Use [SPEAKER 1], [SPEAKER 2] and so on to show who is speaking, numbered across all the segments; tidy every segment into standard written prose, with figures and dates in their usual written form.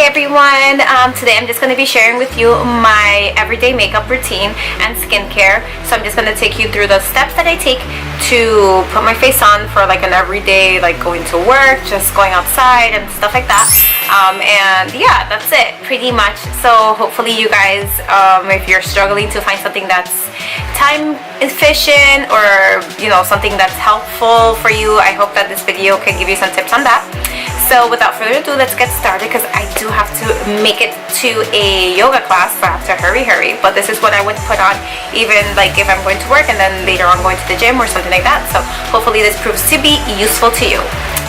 [SPEAKER 1] everyone, today I'm just going to be sharing with you my everyday makeup routine and skincare. So I'm just going to take you through the steps that I take to put my face on for like an everyday, like going to work, just going outside and stuff like that. And yeah, that's it pretty much. So hopefully you guys, if you're struggling to find something that's time efficient or something that's helpful for you, I hope that this video can give you some tips on that. So without further ado, let's get started because I do have to make it to a yoga class, so I have to hurry. But this is what I would put on even like if I'm going to work and then later on going to the gym or something like that. So hopefully this proves to be useful to you.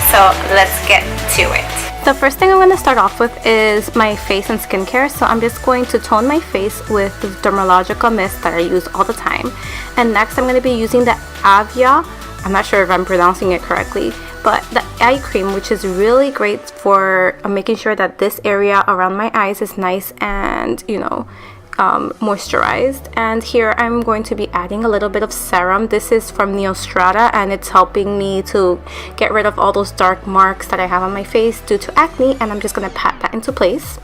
[SPEAKER 1] So let's get to it. The first thing I'm going to start off with is my face and skincare. So I'm just going to tone my face with the Dermalogica mist that I use all the time. And next I'm going to be using the Avia, I'm not sure if I'm pronouncing it correctly, but the eye cream, which is really great for making sure that this area around my eyes is nice and moisturized. And here I'm going to be adding a little bit of serum. This is from Neostrata and it's helping me to get rid of all those dark marks that I have on my face due to acne, and I'm just going to pat that into place.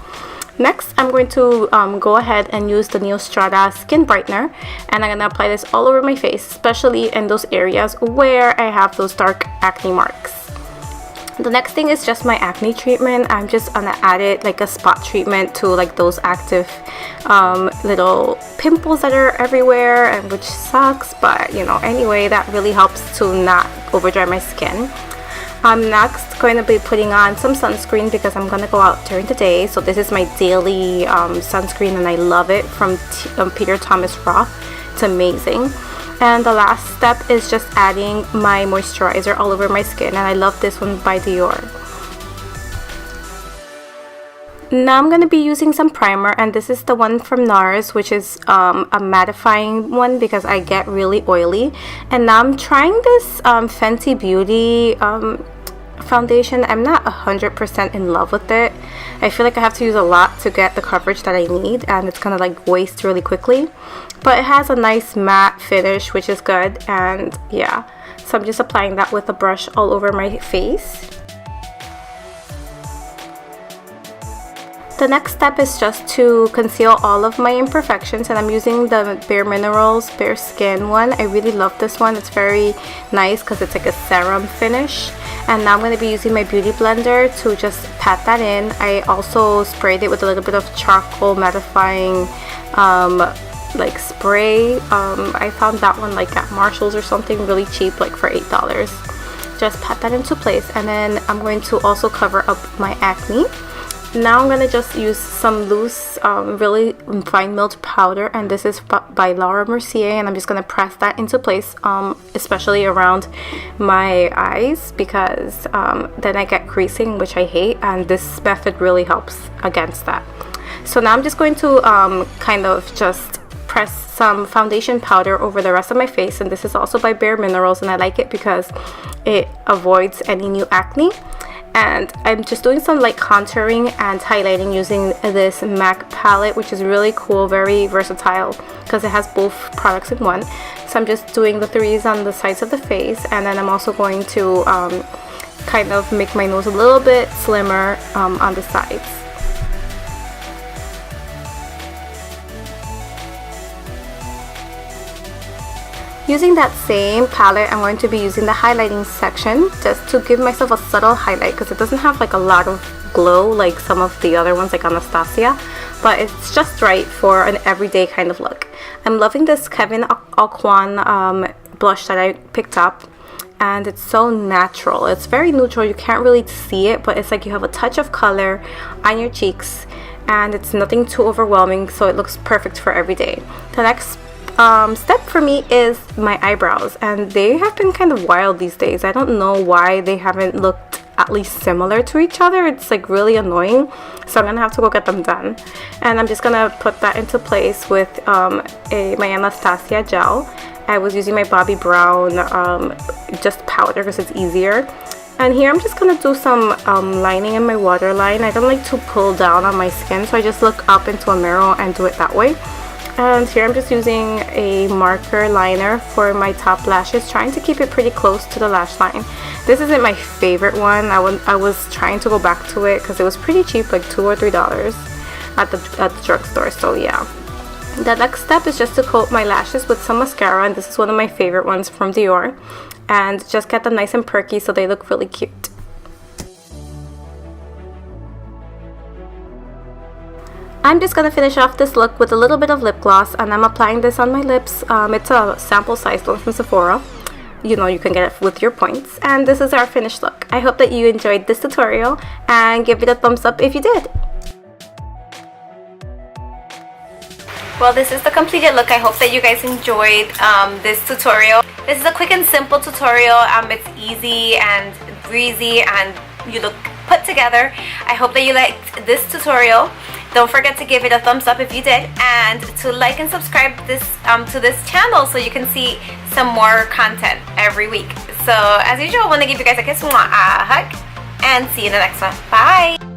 [SPEAKER 1] Next, I'm going to go ahead and use the Neostrata Skin Brightener, and I'm going to apply this all over my face, especially in those areas where I have those dark acne marks. The next thing is just my acne treatment. I'm just going to add it like a spot treatment to like those active little pimples that are everywhere, and which sucks, but anyway, that really helps to not overdry my skin. I'm next going to be putting on some sunscreen because I'm going to go out during the day. So this is my daily sunscreen and I love it from Peter Thomas Roth. It's amazing. And the last step is just adding my moisturizer all over my skin, and I love this one by Dior. Now I'm going to be using some primer, and this is the one from NARS, which is a mattifying one because I get really oily. And now I'm trying this Fenty Beauty foundation. I'm not 100% in love with it. I feel like I have to use a lot to get the coverage that I need, and it's gonna like waste really quickly, but it has a nice matte finish, which is good. And yeah, so I'm just applying that with a brush all over my face. The next step is just to conceal all of my imperfections, and I'm using the Bare Minerals Bare Skin one. I really love this one. It's very nice because it's like a serum finish. And now I'm going to be using my beauty blender to just pat that in. I also sprayed it with a little bit of charcoal mattifying like spray. I found that one like at Marshall's or something, really cheap, like for $8. Just pat that into place, and then I'm going to also cover up my acne. Now I'm going to just use some loose, really fine milled powder, and this is by Laura Mercier, and I'm just going to press that into place, especially around my eyes, because then I get creasing, which I hate, and this method really helps against that. So now I'm just going to kind of just press some foundation powder over the rest of my face, and this is also by Bare Minerals, and I like it because it avoids any new acne. And I'm just doing some light contouring and highlighting using this MAC palette, which is really cool, very versatile because it has both products in one. So I'm just doing the threes on the sides of the face, and then I'm also going to kind of make my nose a little bit slimmer on the sides. Using that same palette, I'm going to be using the highlighting section just to give myself a subtle highlight because it doesn't have like a lot of glow like some of the other ones like Anastasia, but it's just right for an everyday kind of look. I'm loving this Kevyn Aucoin blush that I picked up, and it's so natural. It's very neutral, you can't really see it, but it's like you have a touch of color on your cheeks and it's nothing too overwhelming, so it looks perfect for every day. The next step for me is my eyebrows, and they have been kind of wild these days. I don't know why they haven't looked at least similar to each other. It's like really annoying, so I'm gonna have to go get them done. And I'm just gonna put that into place with my Anastasia gel. I was using my Bobbi Brown just powder because it's easier. And here I'm just gonna do some lining in my waterline. I don't like to pull down on my skin, so I just look up into a mirror and do it that way. And here I'm just using a marker liner for my top lashes, trying to keep it pretty close to the lash line. This isn't my favorite one. I was trying to go back to it because it was pretty cheap, like $2 or $3 at the drugstore. So yeah. The next step is just to coat my lashes with some mascara, and this is one of my favorite ones from Dior, and just get them nice and perky so they look really cute. I'm just gonna finish off this look with a little bit of lip gloss, and I'm applying this on my lips. It's a sample size one from Sephora. You know, you can get it with your points, and this is our finished look. I hope that you enjoyed this tutorial, and give it a thumbs up if you did. Well, this is the completed look. I hope that you guys enjoyed this tutorial. This is a quick and simple tutorial. It's easy and breezy, and you look put together. I hope that you liked this tutorial. Don't forget to give it a thumbs up if you did, and to like and subscribe to this channel so you can see some more content every week. So as usual, I want to give you guys a kiss, a hug, and see you in the next one. Bye!